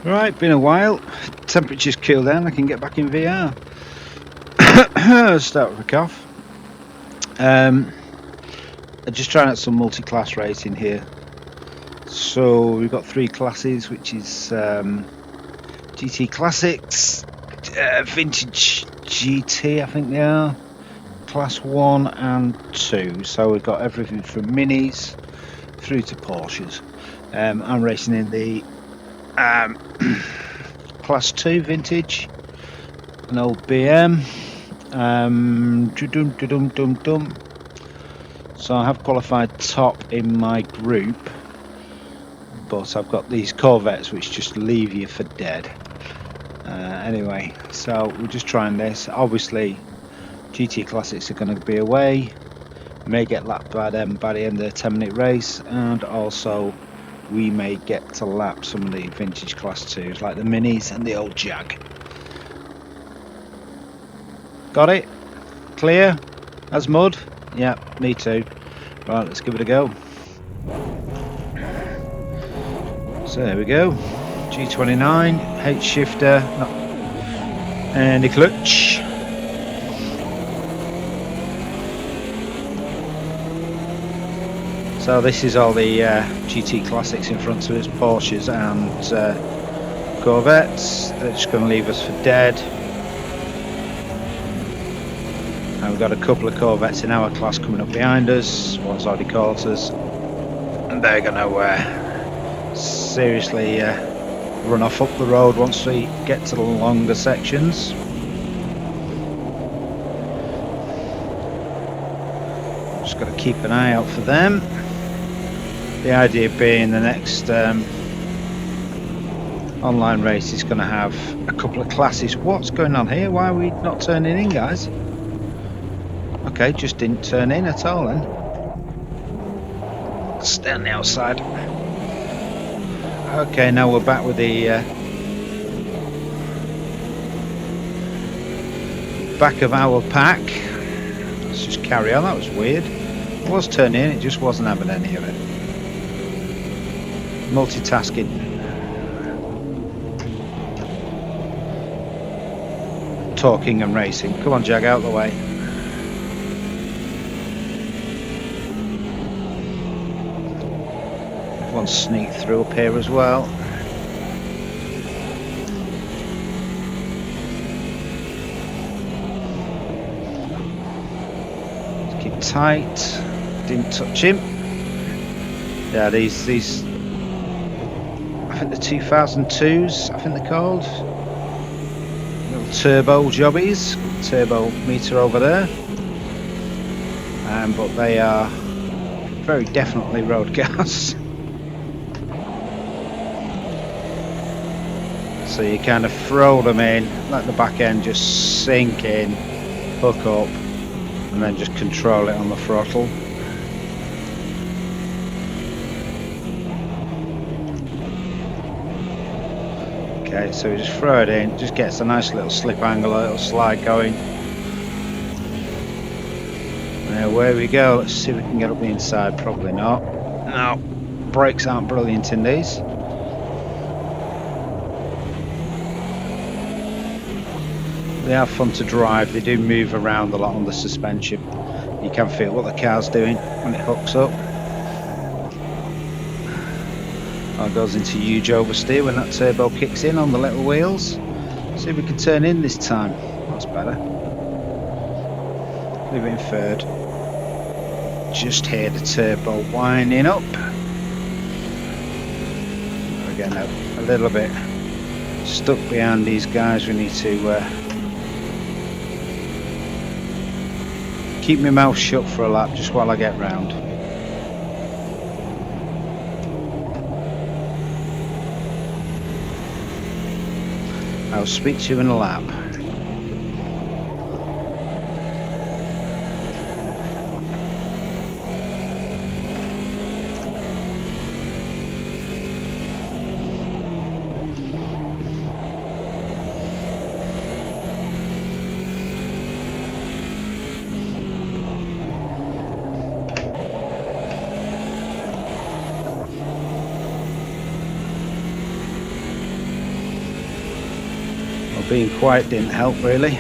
Right, been a while. Temperature's cooled down. I can get back in VR. Start with a cough. I'm just trying out some multi-class racing here. So we've got three classes, which is GT Classics, Vintage GT, I think they are, Class 1 and 2. So we've got everything from minis through to Porsches. I'm racing in the Class 2 Vintage, an old BM. So I have qualified top in my group, but I've got these Corvettes which just leave you for dead. Anyway, so we're just trying this. Obviously, GT Classics are going to be away. May get lapped by them by the end of the 10-minute race, and also we may get to lap some of the vintage Class 2s like the Minis and the old Jag. Got it? Clear? As mud? Yeah, me too. Right, let's give it a go. So there we go. G29, H shifter, and the clutch. So this is all the GT Classics in front of us, Porsches and Corvettes. They're just going to leave us for dead. And we've got a couple of Corvettes in our class coming up behind us. One's already caught us, and they're going to seriously run off up the road once we get to the longer sections. Just got to keep an eye out for them. The idea being the next online race is going to have a couple of classes. What's going on here? Why are we not turning in, guys? Okay, just didn't turn in at all then. Stay on the outside. Okay, now we're back with the back of our pack. Let's just carry on. That was weird. It was turning in, it just wasn't having any of it. Multitasking. Talking and racing. Come on, Jag, out of the way. One sneak through up here as well. Let's keep tight. Didn't touch him. Yeah, these I think the 2002s, I think they're called. Little turbo jobbies. Turbo meter over there. But they are very definitely road cars. So you kind of throw them in, let the back end just sink in, hook up, and then just control it on the throttle. Okay, so we just throw it in, just gets a nice little slip angle, a little slide going. Now where we go, let's see if we can get up the inside. Probably not. No, brakes aren't brilliant in these. They are fun to drive, they do move around a lot on the suspension. You can feel what the car's doing when it hooks up. That goes into huge oversteer when that turbo kicks in on the little wheels. See if we can turn in this time. That's better. Leave it in third. Just hear the turbo winding up. Again, a little bit stuck behind these guys. We need to keep my mouth shut for a lap just while I get round. I'll speak to you in a lap. Being quiet didn't help really.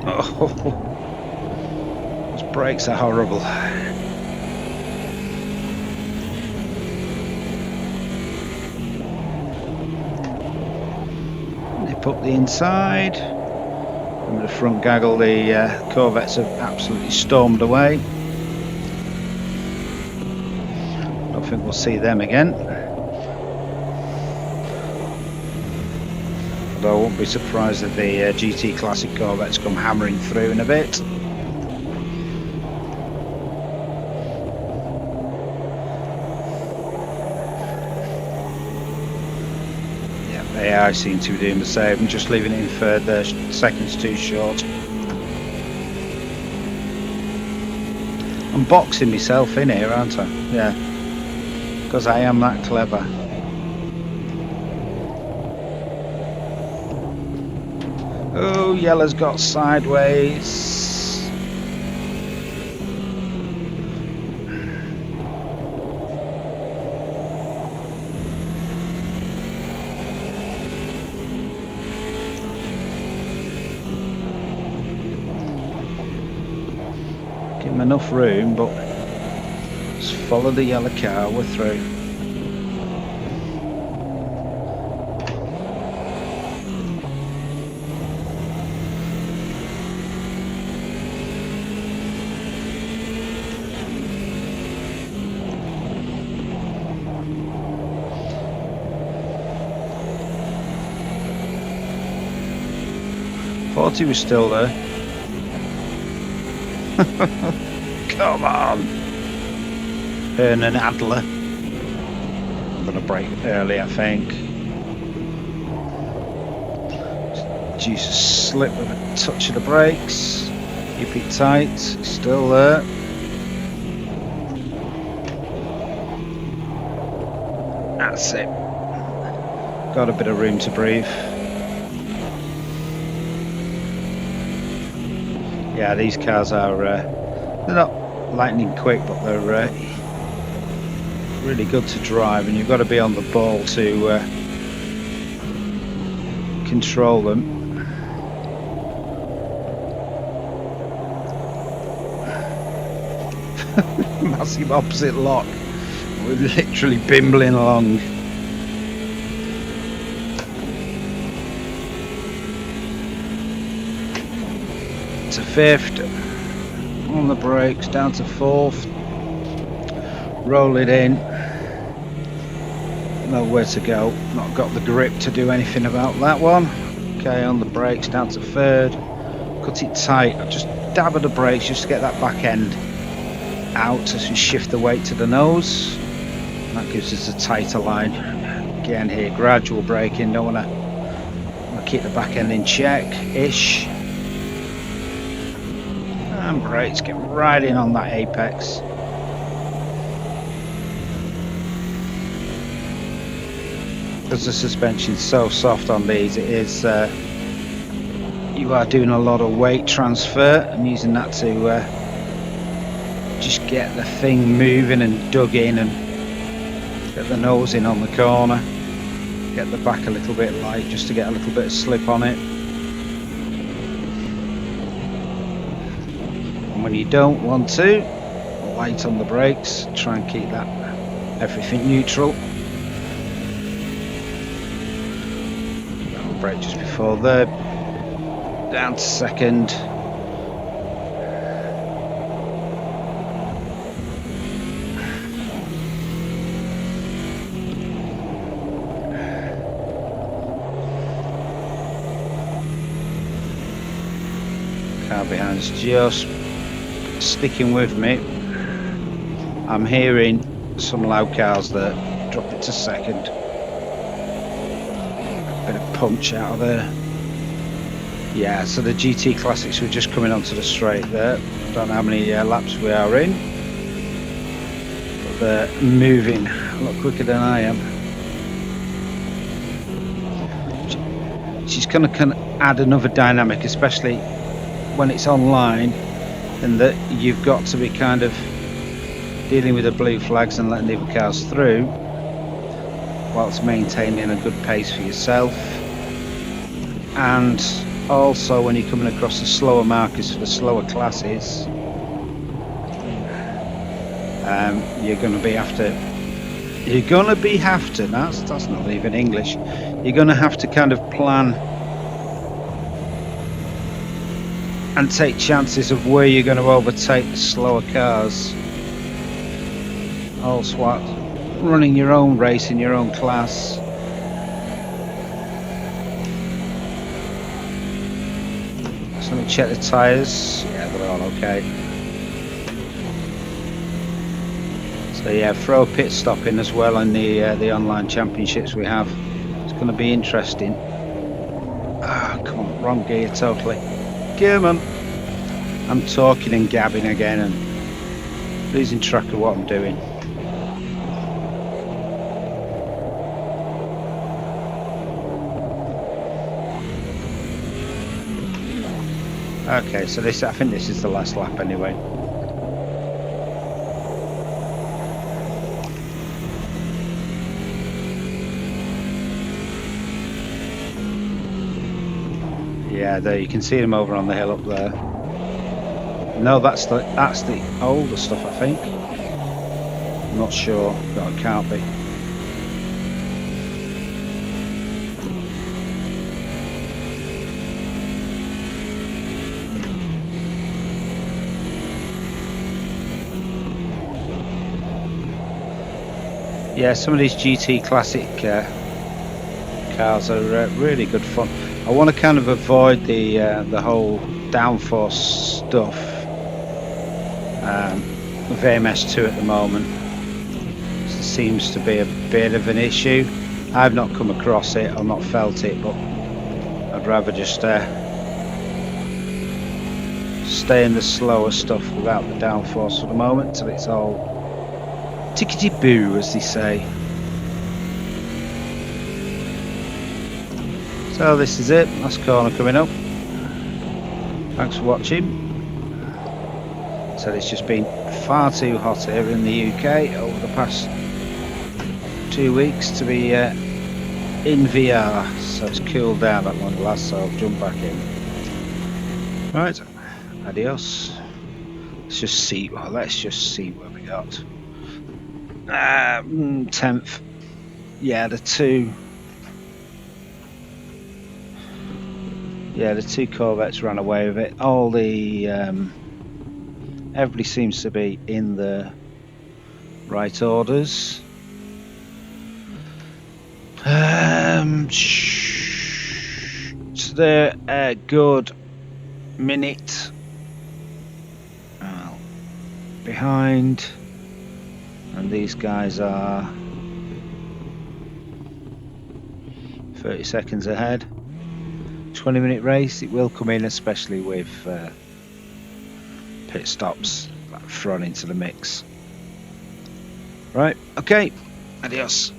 Oh, those brakes are horrible. Nip up the inside. And with the front gaggle, the Corvettes have absolutely stormed away. I don't think we'll see them again. Although I won't be surprised if the GT Classic Corvettes come hammering through in a bit. Yeah, AI seem to be doing the same, and just leaving it in third there, seconds too short. I'm boxing myself in here, aren't I? Yeah, because I am that clever. Oh, yellow's got sideways. Give him enough room, but just follow the yellow car, we're through. Thought he was still there. Come on, Hernan Adler. I'm going to brake early, I think. Jesus, slip with a touch of the brakes. Keep it tight. Still there. That's it. Got a bit of room to breathe. Yeah, these cars are they're not lightning quick, but they're really good to drive, and you've got to be on the ball to control them. Massive opposite lock. We're literally bimbling along. To fifth, on the brakes, down to fourth, roll it in, nowhere to go, not got the grip to do anything about that one. Okay, on the brakes, down to third, cut it tight, I just dab of the brakes just to get that back end out as we shift the weight to the nose. That gives us a tighter line. Again here, gradual braking, don't want to keep the back end in check-ish. And brakes, get right in on that apex. Because the suspension's so soft on these, it is you are doing a lot of weight transfer and using that to just get the thing moving and dug in and get the nose in on the corner, get the back a little bit light just to get a little bit of slip on it. When you don't want to, light on the brakes, try and keep that everything neutral. Brake just before there, down to second. Car behind's just sticking with me. I'm hearing some loud cars there. Drop it to second. Bit of punch out of there. Yeah, so the GT Classics were just coming onto the straight there. Don't know how many laps we are in, but they're moving a lot quicker than I am. which is going to kind of add another dynamic, especially when it's online, and that you've got to be kind of dealing with the blue flags and letting the other cars through whilst maintaining a good pace for yourself. And also when you're coming across the slower markers for the slower classes, you're going to be that's not even English, you're going to have to kind of plan and take chances of where you're going to overtake the slower cars, also running your own race in your own class. So let me check the tyres. Yeah, they're all okay. So yeah, throw a pit stop in as well in the online championships we have. It's going to be interesting. Ah, come on, wrong gear totally. Come on. I'm talking and gabbing again and losing track of what I'm doing. Okay, so I think this is the last lap anyway. Yeah, there you can see them over on the hill up there. No, that's the older stuff, I think. I'm not sure, but it can't be. Yeah, some of these GT Classic cars are really good fun. I want to kind of avoid the whole downforce stuff with AMS2 at the moment. It seems to be a bit of an issue. I've not come across it or not felt it, but I'd rather just stay in the slower stuff without the downforce for the moment till it's all tickety-boo, as they say. So this is it, last corner coming up. Thanks for watching. So it's just been far too hot here in the UK over the past 2 weeks to be in VR, so it's cooled down at long last, so I'll jump back in. Right, adios. Let's just see where we got. 10th. Yeah, the two Corvettes ran away with it. All the everybody seems to be in the right orders. So they're a good minute behind, and these guys are 30 seconds ahead. 20-minute race. It will come in, especially with pit stops thrown into the mix. Right, okay, adios.